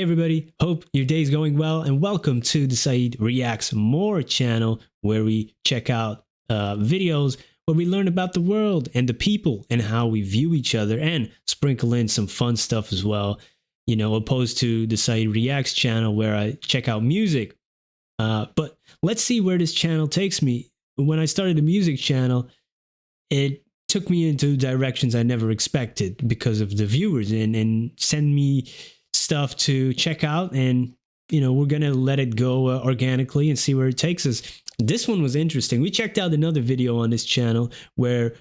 Hey everybody, hope your day's going well and welcome to the Saeed Reacts More channel where we check out videos where we learn about the world and the people and how we view each other and sprinkle in some fun stuff as well, you know, opposed to the Saeed Reacts channel where I check out music. But let's see where this channel takes me. When I started the music channel, it took me into directions I never expected because of the viewers and send me stuff to check out, and you know, we're gonna let it go organically and see where it takes us. This one was interesting. We checked out another video on this channel where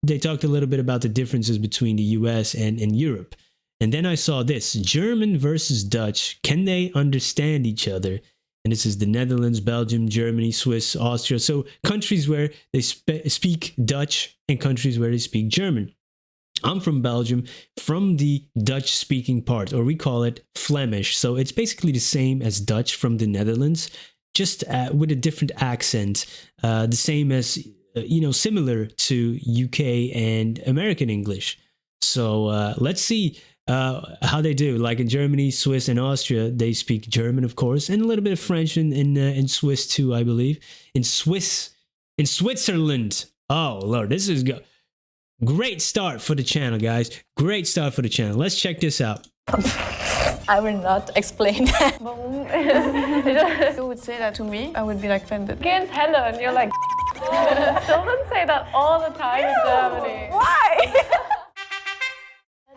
they talked a little bit about the differences between the US and Europe, and then I saw this: German versus Dutch, can they understand each other? And this is the Netherlands, Belgium, Germany, Swiss, Austria. So countries where they speak Dutch and countries where they speak German. I'm from Belgium, from the Dutch-speaking part, or we call it Flemish. So it's basically the same as Dutch from the Netherlands, just with a different accent. The same as, you know, similar to UK and American English. So let's see how they do. Like in Germany, Swiss, and Austria, they speak German, of course, and a little bit of French in Swiss too, I believe. In Switzerland. Oh Lord, this is good. Great start for the channel, guys. Great start for the channel. Let's check this out. I will not explain that. If you would say that to me, I would be like offended. Against Helen, you're like, children say that all the time in Germany. Why?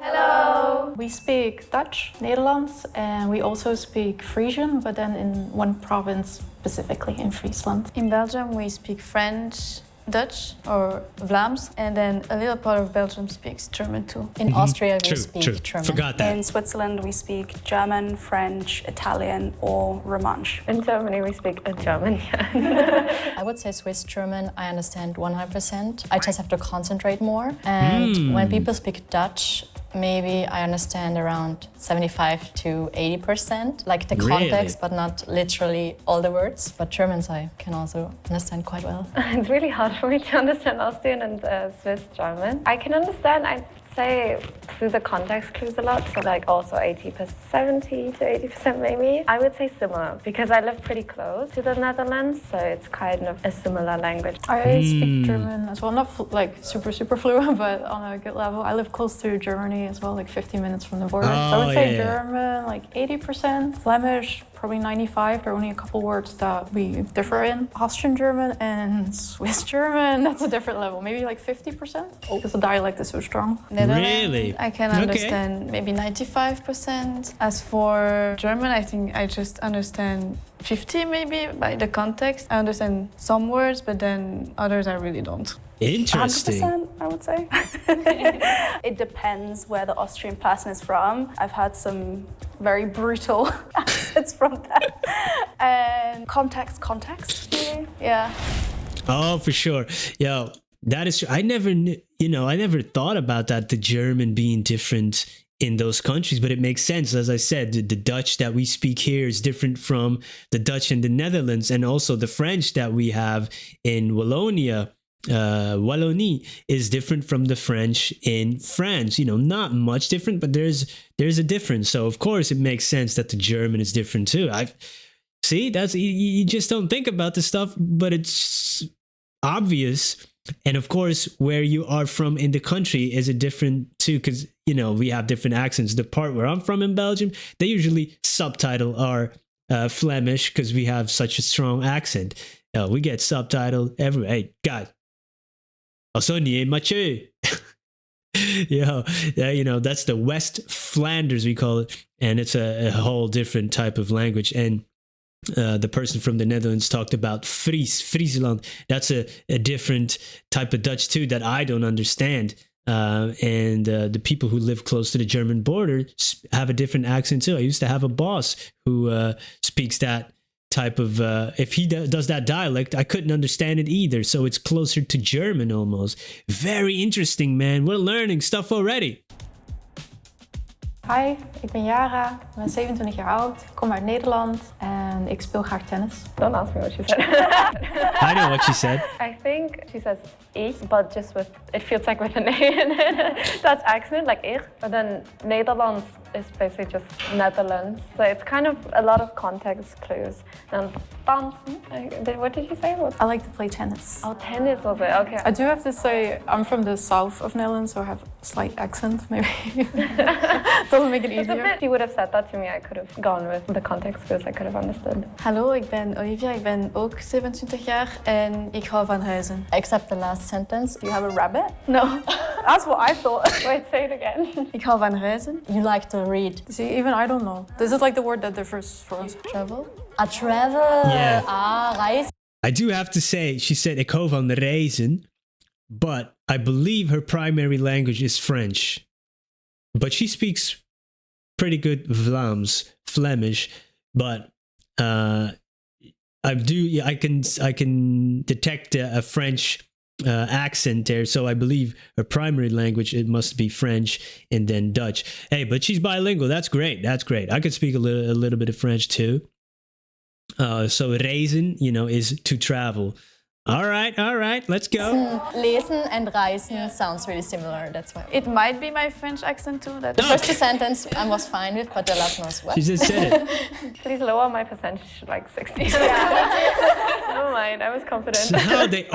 Hello. We speak Dutch, Netherlands, and we also speak Frisian, but then in one province, specifically in Friesland. In Belgium, we speak French, Dutch, or Vlaams, and then a little part of Belgium speaks German too. In Austria, we True. speak German. Forgot that. In Switzerland, we speak German, French, Italian, or Romansh. In Germany, we speak German. I would say Swiss German, I understand 100%. I just have to concentrate more. And when people speak Dutch, maybe I understand around 75 to 80%, like the context, but not literally all the words. But Germans I can also understand quite well. It's really hard for me to understand Austrian and Swiss German. I can understand, I'd say, through the context clues a lot, so like also 70 to 80% maybe. I would say similar, because I live pretty close to the Netherlands, so it's kind of a similar language. I speak German as well, not like super fluent, but on a good level. I live close to Germany as well, like 15 minutes from the border. So I would say German, like 80%, Flemish, probably 95. There are only a couple words that we differ in. Austrian German and Swiss German, that's a different level. Maybe like 50%, because the dialect is so strong. Really? I can understand maybe 95%. As for German, I think I just understand 50 maybe by the context. I understand some words, but then others I really don't. Interesting. 100%, I would say. It depends where the Austrian person is from. I've had some very brutal accents from that. And context, maybe. Yeah. Oh, for sure. Yo, that is true. I never knew, you know, I never thought about that, the German being different in those countries, but it makes sense. As I said, the Dutch that we speak here is different from the Dutch in the Netherlands, and also the French that we have in Wallonia. Wallonie is different from the French in France. You know, not much different, but there's a difference. So of course it makes sense that the German is different too. See, that's you just don't think about the stuff, but it's obvious. And of course, where you are from in the country is a different too, because you know we have different accents. The part where I'm from in Belgium, they usually subtitle our Flemish because we have such a strong accent. We get subtitled everywhere. Hey, God. Yeah, you know, that's the West Flanders, we call it, and it's a whole different type of language. And the person from the Netherlands talked about Friesland. That's a different type of Dutch too that I don't understand. And the people who live close to the German border have a different accent too. I used to have a boss who speaks that type of, if he does that dialect, I couldn't understand it either. So it's closer to German almost. Very interesting, man. We're learning stuff already. Hi, ik ben Yara, ik ben 27 jaar oud, ik kom uit Nederland en En ik speel graag tennis. Don't ask me what she said. I know what she said. I think she says ich, but just with, it feels like with an A in it. Dutch accent, like ich. But then Netherlands is basically just Netherlands. So it's kind of a lot of context clues. And dansen, what did you say? I like to play tennis. Oh, tennis was it? Okay. I do have to say, I'm from the south of Netherlands, so I have a slight accent, maybe. Doesn't make it easier. If you would have said that to me, I could have gone with the context clues. I could have understood. Hallo, ik ben Olivia, ik ben ook 27 jaar en ik hou van reizen. Except the last sentence. You have a rabbit? No, That's what I thought. Wait, say it again. ik hou van reizen. You like to read. See, even I don't know. This is like the word that differs for us. Travel. A travel. Yeah. Reis. I do have to say, she said ik hou van reizen, but I believe her primary language is French. But she speaks pretty good Flemish, but I can detect a French accent there, so I believe her primary language, it must be French and then Dutch. Hey, but she's bilingual. That's great. I could speak a little bit of French too. So reizen, is to travel. All right, let's go. Lesen and reisen sounds really similar. That's why. It might be my French accent too. The first sentence I was fine with, but the last one was what? She just said it. Please lower my percentage to like 60. Never mind, I was confident. No, they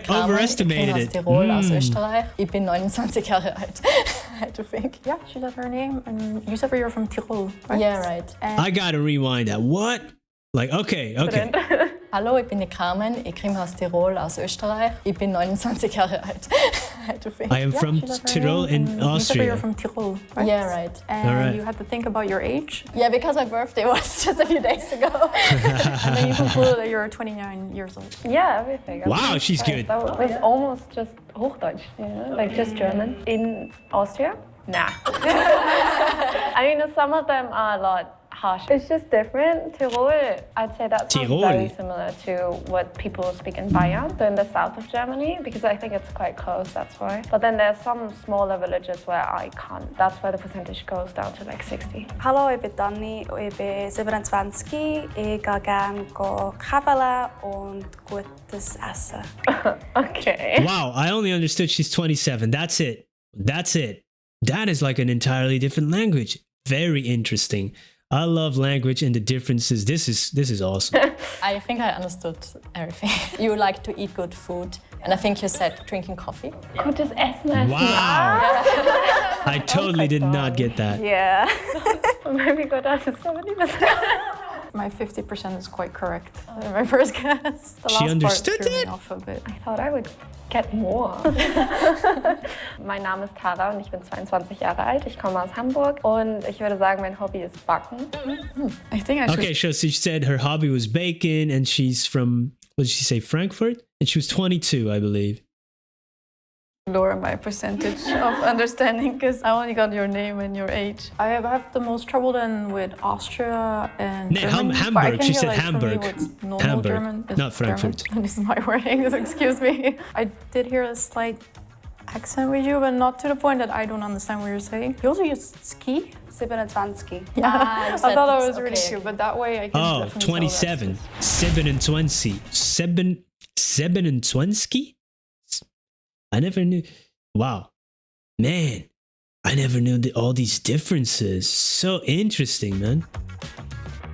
overestimated Ich it. bin aus Tirol, aus Österreich. Ich bin 29 Jahre alt. I had to think. Yeah, she said her name, and you said you're from Tirol, right? Yeah, right. I gotta rewind that. What? Like, okay. Hallo, ich bin die Carmen. Ich komme aus Tirol, aus Österreich. Ich bin 29 Jahre alt. I had to think. I am from she said her Tyrol name, in and you said you're Austria. from Tirol, right? Yeah, right. And All right. you had to think about your age. Yeah, because my birthday was just a few days ago. And then you concluded that you're 29 years old. Yeah, everything. Wow, she's good. That was almost just Hochdeutsch, like just German. In Austria? Nah. I mean, some of them are a lot harsh. It's just different. Tirol, I'd say that sounds Tirol. very similar to what people speak in Bayern, so in the south of Germany, because I think it's quite close, that's why. But then there's some smaller villages where I can't. That's where the percentage goes down to like 60. Hallo, ik ben Danny, ik ben 27. Ik ga gerne kavelen und gutes Essen. Okay. Wow, I only understood she's 27. That's it. That is like an entirely different language. Very interesting. I love language and the differences. This is awesome. I think I understood everything. You like to eat good food, and I think you said drinking coffee. Gutes Essen. Wow. I totally did not get that. Yeah. Maybe go down to 70%. My 50% is quite correct. My first guess. The She last understood part threw me it? off a bit. I thought I would get more. Mein Name ist Tara und ich bin 22 Jahre alt. Ich komme aus Hamburg und ich würde sagen, mein Hobby ist Backen. I think I should. Okay, so she said her hobby was bacon and she's from, what did she say, Frankfurt? And she was 22, I believe. Lower my percentage of understanding because I only got your name and your age. I have the most trouble then with Austria and Nee, German. Hamburg. But I can She hear, said like, for me, Hamburg. what's normal Hamburg, German is not Frankfurt. German. This is my wording, excuse me. I did hear a slight accent with you, but not to the point that I don't understand what you're saying. You also use ski? 27. Yeah, Ah, you I said thought that this, was really okay, cute, okay. but that way I can Oh, definitely 27. 27. 27? I never knew. Wow. Man, I never knew all these differences. So interesting, man.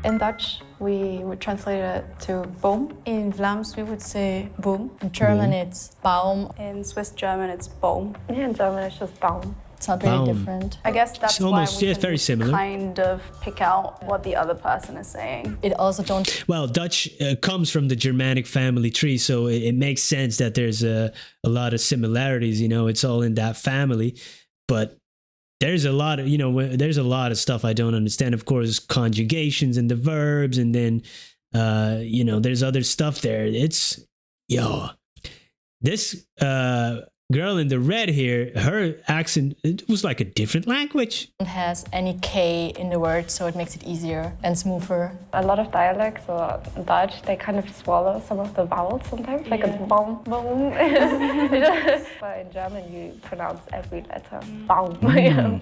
In Dutch, we would translate it to boom. In Vlaams, we would say boom. In German, it's Baum. In Swiss German, it's Boom. Yeah, in German it's just Baum. It's not really Baum. different. I guess that's It's almost- why we yeah, can very similar. kind of pick out what the other person is saying. It also don't. Well, Dutch comes from the Germanic family tree, so it makes sense that there's a lot of similarities. It's all in that family. But there's a lot of, there's a lot of stuff I don't understand. Of course, conjugations and the verbs, and then, there's other stuff there. It's, this girl in the red here, her accent, it was like a different language. It has any K in the word, so it makes it easier and smoother. A lot of dialects or Dutch, they kind of swallow some of the vowels sometimes, like it's baum, baum. But in German, you pronounce every letter. Baum, baum.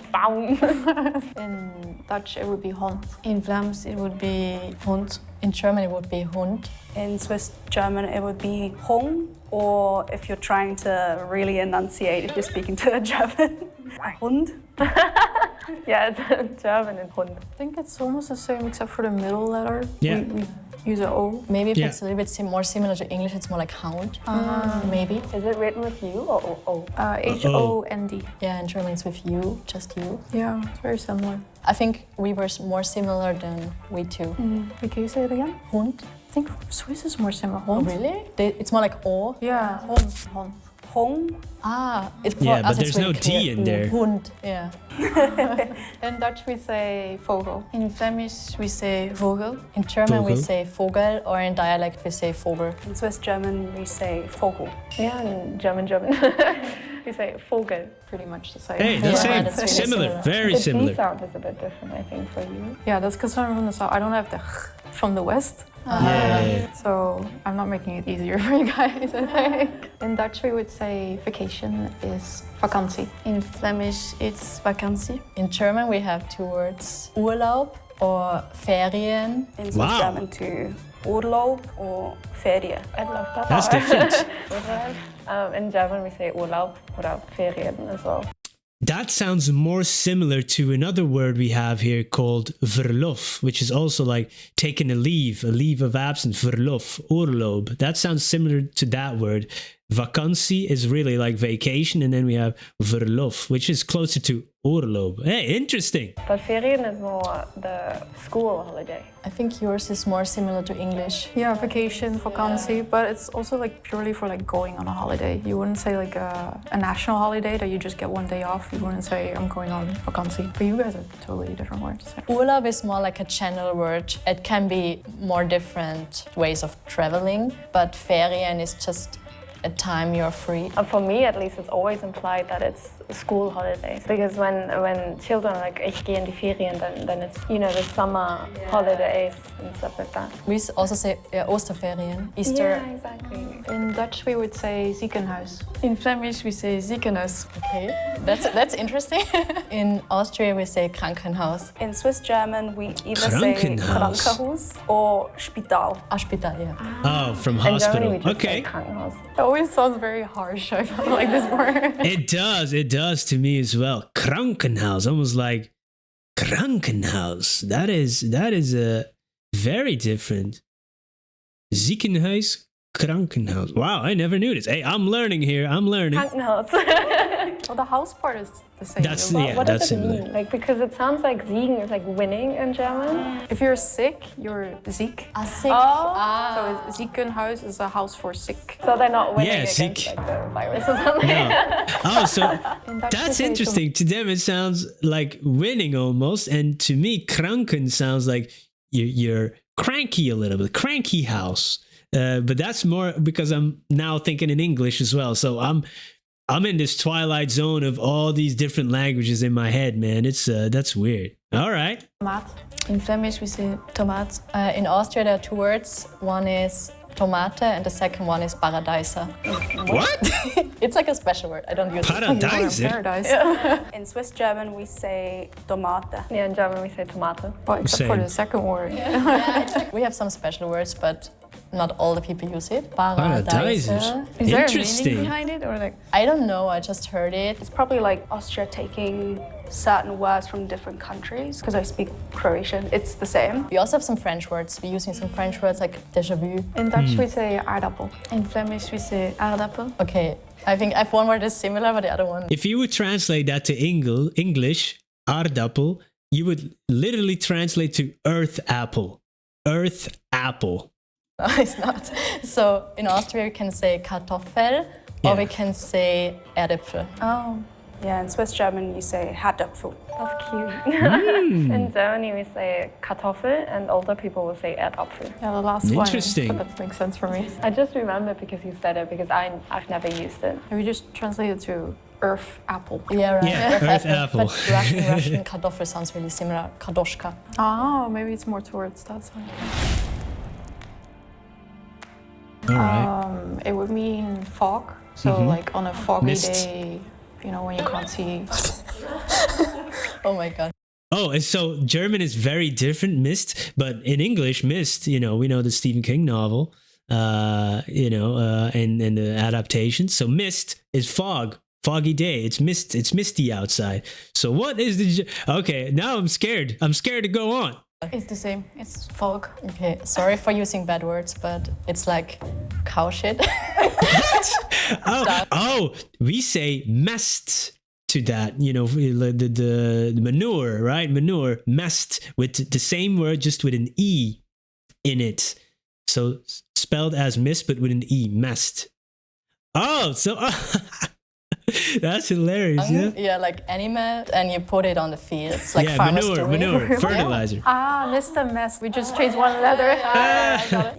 In Dutch, it would be hond. In Flemish, it would be hond. In German, it would be Hund. In Swiss German, it would be Hong, or if you're trying to really enunciate, if you're speaking to a German, Hund. Yeah, it's German and Hund. I think it's almost the same except for the middle letter. Yeah. We use an O. Maybe if Yeah. it's a little bit more similar to English, it's more like Hound. Maybe. Is it written with U or O? H-O-N-D. Yeah, in German it's with you, just you. Yeah, it's very similar. I think we were more similar than we two. Wait, can you say it again? Hund? I think Swiss is more similar. Oh, Hond? really? It's more like O. Yeah, hond. Hond. Hong. Ah, it's Yeah, for but us, it's there's no really D clear. in there. Hund, yeah. In Dutch, we say vogel. In Flemish, we say vogel. In German we Vogel. say Vogel, or in dialect we say Vogel. In Swiss German, we say Vogel. Yeah, in German. We say Vogel. Pretty much the same. Hey, the Yeah, same. that's really Similar. similar. Very The similar. D sound is a bit different, I think, for you. Yeah, that's because I'm from the south. I don't have the from the west. Yeah. So I'm not making it easier for you guys, I think. In Dutch, we would say vacation is vakantie. In Flemish, it's vakantie. In German we have two words, Urlaub or Ferien. In Swiss Wow. German, to Urlaub or Ferie. I love that. That's different. In German, we say Urlaub oder Ferien as well. That sounds more similar to another word we have here called verlof, which is also like taking a leave of absence, verlof, oorlob. That sounds similar to that word. Vakantie is really like vacation, and then we have verlof, which is closer to oorlob. Hey, interesting. But Ferien is more the school holiday. I think yours is more similar to English. Yeah, vacation, vakantie, but it's also like purely for like going on a holiday. You wouldn't say like a national holiday that you just get one day off. You wouldn't say I'm going on vakantie. But you guys are totally different words. Urlaub is more like a general word. It can be more different ways of traveling, but Ferien is just a time you're free. And for me, at least, it's always implied that it's school holidays. Because when children are like, ich gehe in die Ferien, then it's, you know, the summer holidays and stuff like that. We also say Osterferien, Easter. Yeah, exactly. In Dutch, we would say ziekenhuis. In Flemish, we say ziekenhuis. Okay, that's interesting. In Austria, we say Krankenhaus. In Swiss German, we either say Krankenhaus. Krankenhaus or Spital. Hospital, yeah. Oh, from In Germany, hospital. we just say Okay. Krankenhaus. It always sounds very harsh. I feel like this word. It does to me as well. Krankenhaus, almost like Krankenhaus. That is a very different. Ziekenhuis, Krankenhaus. Wow, I never knew this. Hey, I'm learning here. I'm learning. Krankenhaus. Well, the house part is the same. That's though. yeah, What that's does it similar. mean? Like, because it sounds like siegen is like winning in German. If you're sick, you're ziek. Sick. So ziekenhuis is a house for sick. So they're not winning Yeah, against sick. like the virus or something. No. Oh, so In Dutch, we that's say interesting. To them, it sounds like winning almost, and to me, kranken sounds like you're cranky a little bit, cranky house. But that's more because I'm now thinking in English as well. So I'm in this twilight zone of all these different languages in my head, man. It's that's weird. All right. Tomaat. In Flemish, we say tomaat. In Austria, there are two words. One is tomate and the second one is paradeiser. What? It's like a special word. I don't use it. Paradeiser. Paradise. In Swiss German, we say Tomate. Yeah, in German we say Tomate. Well, except for Same. the second word. We have some special words, but not all the people use it. Paradeiser. Paradeiser. Is there a Interesting. meaning behind it, or like? I don't know. I just heard it. It's probably like Austria taking certain words from different countries. Because I speak Croatian, it's the same. We also have some French words. We're using some French words like déjà vu. In Dutch, we say aardappel. In Flemish, we say aardappel. Okay, I think I have one word that's similar, but the other one. If you would translate that to English, aardappel, you would literally translate to earth apple. Earth apple. No, it's not. So in Austria, we can say Kartoffel, Yeah. or we can say Erdäpfel. Oh. Yeah, in Swiss German, you say Herdöpfel. That's cute. In Germany, we say Kartoffel, and older people will say Erdapfel. Yeah, the last one. Interesting. But that makes sense for me. I just remember because you said it, because I've never used it. Have you just translated to earth apple? Yeah, right. Yeah, earth apple. But Russian kartoffel sounds really similar. Kadoshka. Oh, maybe it's more towards that side. All right. It would mean fog. So like on a foggy Mist. day, you know, when you can't see. Oh my god. Oh, and so German is very different, mist, but in English, mist, we know the Stephen King novel, and the adaptation. So mist is fog, foggy day. It's misty outside. So what is okay, now I'm scared. I'm scared to go on. It's the same. It's fog. Okay, sorry for using bad words, but it's like cow shit. We say mest to that, the manure, right? Manure, mest, with the same word, just with an E in it. So spelled as mist, but with an E, mest. Oh, so that's hilarious, yeah? Yeah, like animal, and you put it on the fields, like farmers do. manure, fertilizer. Mr. Mess. We just changed one letter.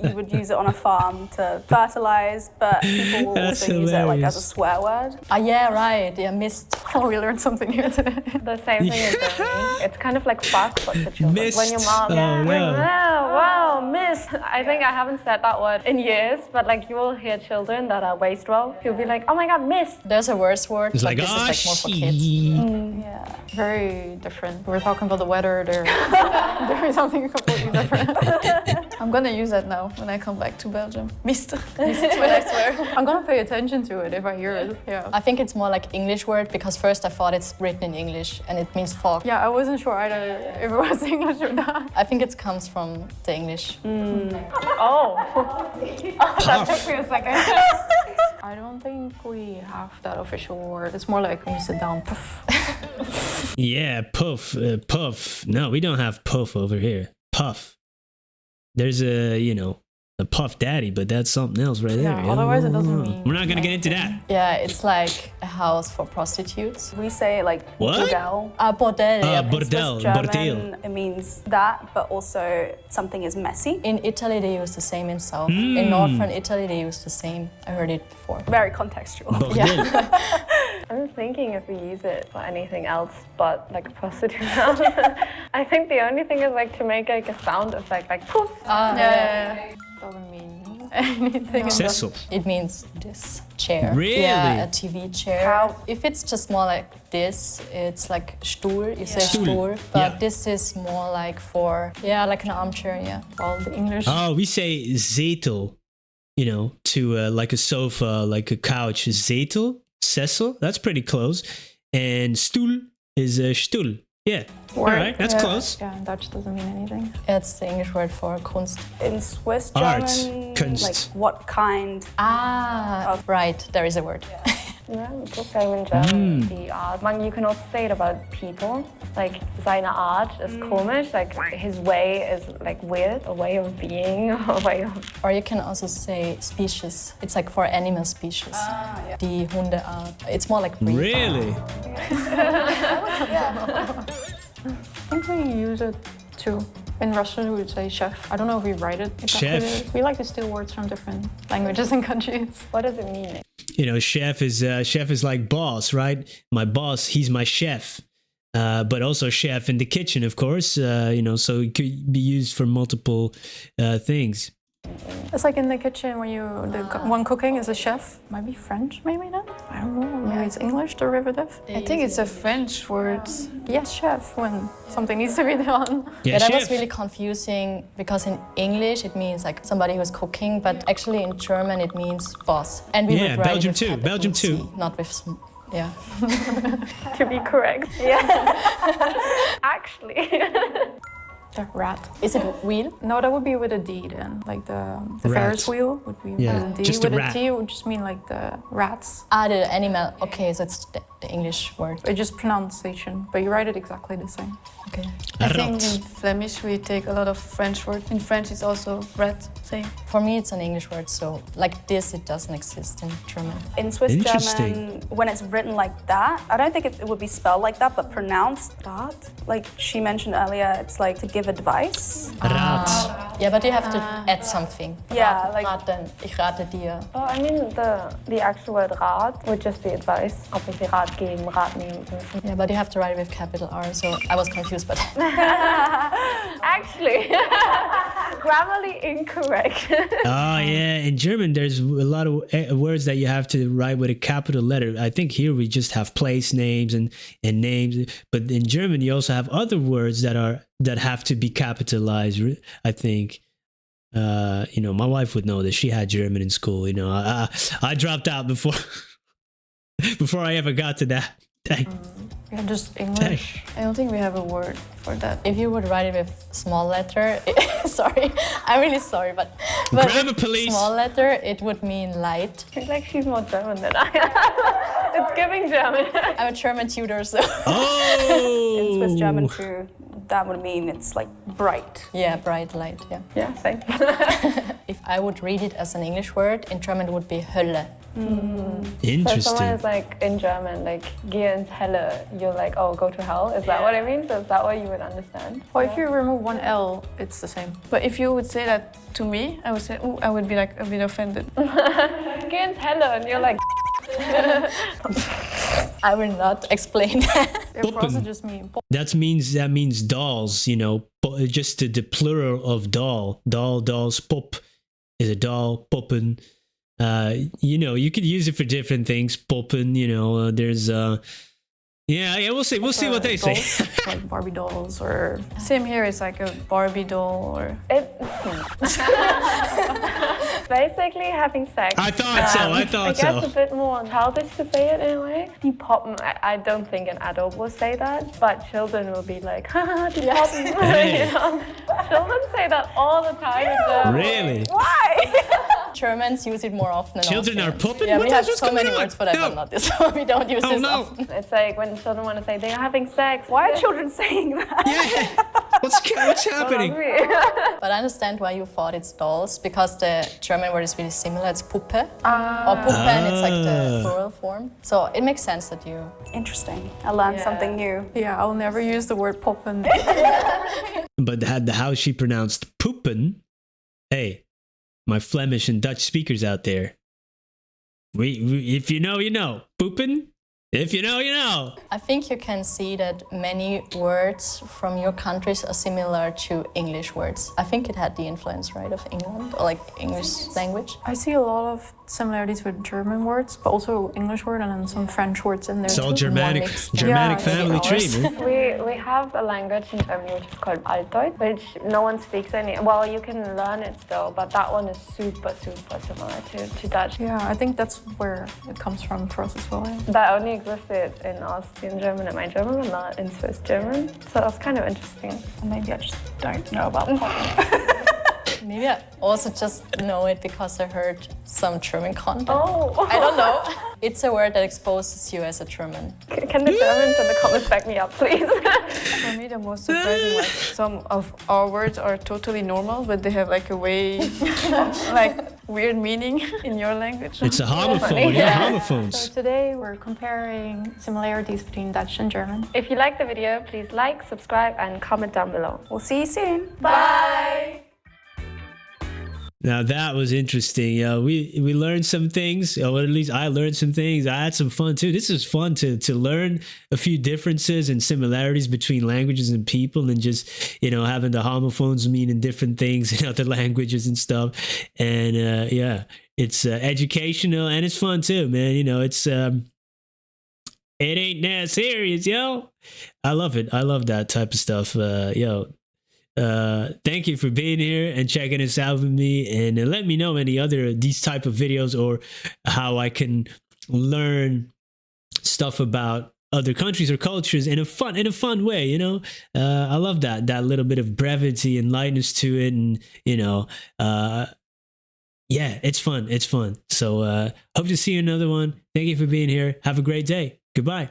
You would use it on a farm to fertilize, but people will That's also use it like as a hilarious. swear word. Yeah, right. Yeah, mist. Oh, we learned something here today. The same thing in Germany. It's kind of like fuck, but for children. Mist. When your mom, Oh, no. wow, mist. I think I haven't said that word in years, but like you will hear children that are wastrel. You'll be like, oh my god, mist. There's a worse word, It's but like, this is like more for kids. Yeah. Very different. We're talking about the weather. They're doing something completely different. I'm gonna use that now when I come back to Belgium. Mist. When I swear. I'm gonna pay attention to it if I hear it. Yeah. I think it's more like English word, because first I thought it's written in English and it means fog. Yeah, I wasn't sure either if it was English or not. I think it comes from the English. Oh. That took me a second. I don't think we have that official word. It's more like when you sit down, puff. Yeah, puff, puff. No, we don't have puff over here. Puff. There's a puff daddy, but that's something else right there. Yeah, otherwise it doesn't mean We're not gonna get into that. Yeah, it's like a house for prostitutes. We say like What? bordel. Bordel. Yeah. Bordel, German, bordel. it means that, but also something is messy. In Italy they use the same in South. In northern Italy they use the same. I heard it before. Very contextual. Bordel. I'm thinking if we use it for anything else but like a prostitute house. I think the only thing is like to make like a sound effect, like poof. Yeah. Doesn't mean anything. Cecil. It means this chair. Really? Yeah, a TV chair. How- If it's just more like this, it's like Stuhl. You say Stuhl. Stuhl. But Yeah. this is more like for, like an armchair, yeah. All the English. Oh, we say zetel, to like a sofa, like a couch. Zetel, Cecil, that's pretty close. And stoel is Stuhl. Yeah. All right, that's close. Yeah, in Dutch doesn't mean anything. It's the English word for Kunst. In Swiss Art, German, Kunst. like what kind? Right, there is a word. Yeah, it's the same in German. The art. You can also say it about people. Like seine Art is komisch. Like his way is like weird, a way of being, a way of. Or you can also say species. It's like for animal species. Die Hundeart. It's more like breed. Really? I think we use it too. In Russian, we would say chef. I don't know if we write it exactly. Chef. We like to steal words from different languages and countries. What does it mean? Chef is like boss, right? My boss, he's my chef. But also chef in the kitchen, of course. So it could be used for multiple things. It's like in the kitchen when one cooking is a chef. Might be French, maybe not. I don't know. Maybe it's English derivative. I think it's a French word. Yes, chef, when something needs to be done. Yeah, that was chef. really confusing because in English it means like somebody who's cooking, but actually in German it means boss. And we Yeah, would write Belgium it with too, capital Belgium C, too. not with yeah. To be correct. Actually. The rat. Is it wheel? No, that would be with a D then. Like the Rat. Ferris wheel would be Yeah, with a D. just a With a rat. T would just mean like the rats. Ah, the animal. Okay, so it's the English word. It's just pronunciation, but you write it exactly the same. Okay. I think Rat. in Flemish we take a lot of French words. In French it's also rat, same. For me, it's an English word, so like this, it doesn't exist in German. In Swiss Interesting. German, when it's written like that, I don't think it would be spelled like that, but pronounced that. Like she mentioned earlier, it's like to give advice. Rat. Yeah, but you have to add something. Yeah, like- Raten. Ich rate dir. Oh, I mean, the actual word Rat would just be advice. Obviously, Rat geben, Rat nehmen. Yeah, but you have to write it with capital R, so I was confused by that. Actually, grammarly incorrect. Oh yeah, in German there's a lot of words that you have to write with a capital letter. I think here we just have place names and names, but in German you also have other words that have to be capitalized. I think. My wife would know this. She had German in school. I dropped out before before I ever got to that. Yeah, just English. I don't think we have a word for that. If you would write it with small letter, sorry, I'm really sorry, but Grammar with police. small letter, it would mean light. I feel like she's more German than I am. It's giving German. I'm a German tutor, so Oh. In Swiss German too, that would mean it's like bright. yeah, bright light. Yeah. Yeah, same. If I would read it as an English word, in German it would be Hölle. So someone Interesting. is like in German, like geh ins Hölle, you're like, oh, go to hell. Is that what it means? Is that what you would understand? Or if you remove one L, it's the same. But if you would say that to me, I would say, ooh, I would be like a bit offended. Geh ins Hölle, and you're like, I will not explain that. Yeah, for us Puppen. it just means That means dolls. Just the plural of doll. Doll, dolls. Pop is a doll. Poppen. You could use it for different things. Poppen. There's yeah. We'll see what they say. dolls, like Barbie dolls or Same here, it's like a Barbie doll or... basically having sex. I thought so. I thought guess so. a bit more childish to say it in a way. Die Poppen, I don't think an adult will say that, but children will be like, haha, die Poppen. Hey. Children say that all the time. in German. Really? Germans use it more often than Children are Austrians. popping? Yeah, What we the have hell's so going many on? words, but I No. don't know this, so we don't use Oh this no. often. It's like when children want to say they're having sex. Why are children saying that? Yeah. What's happening? But I understand why you thought it's dolls, because the German word is really similar. It's Puppe or Puppe, and it's like the plural form. So it makes sense that you. Interesting. I learned something new. yeah, I'll never use the word poppen. But how she pronounced poepen. Hey, my Flemish and Dutch speakers out there. We if you know, you know. Poepen. If you know, you know. I think you can see that many words from your countries are similar to English words. I think it had the influence, right, of England, or like English language. I see a lot of similarities with German words, but also English word and then some French words in there It's all too. Germanic mixed. Germanic Yeah, family it's tree, ours. man. We have a language in Germany which is called Altdeutsch, which no one speaks any. Well, you can learn it still, but that one is super similar to Dutch. Yeah, I think that's where it comes from for us as well. Yeah. That only existed in Austrian German and my German, but not in Swiss German. So that's kind of interesting. Maybe I just don't know about poppen. Maybe I also just know it because I heard some German content. Oh, I don't know. It's a word that exposes you as a German. Can the Germans in the comments back me up, please? For me, the most surprising, like some of our words are totally normal, but they have like a way, like weird meaning in your language. It's a homophone, yeah, So homophones. today we're comparing similarities between Dutch and German. If you like the video, please like, subscribe, and comment down below. We'll see you soon. Bye! Now that was interesting. We learned some things, or at least I learned some things. I had some fun too. This is fun to learn a few differences and similarities between languages and people, and just having the homophones meaning different things in other languages and stuff. And yeah, it's educational and it's fun too, man. It's it ain't that serious, yo. I love it. I love that type of stuff, yo. Thank you for being here and checking us out with me, and let me know any other these type of videos or how I can learn stuff about other countries or cultures in a fun way, you know. I love that little bit of brevity and lightness to it, and you know, yeah, it's fun. So hope to see you in another one. Thank you for being here. Have a great day. Goodbye.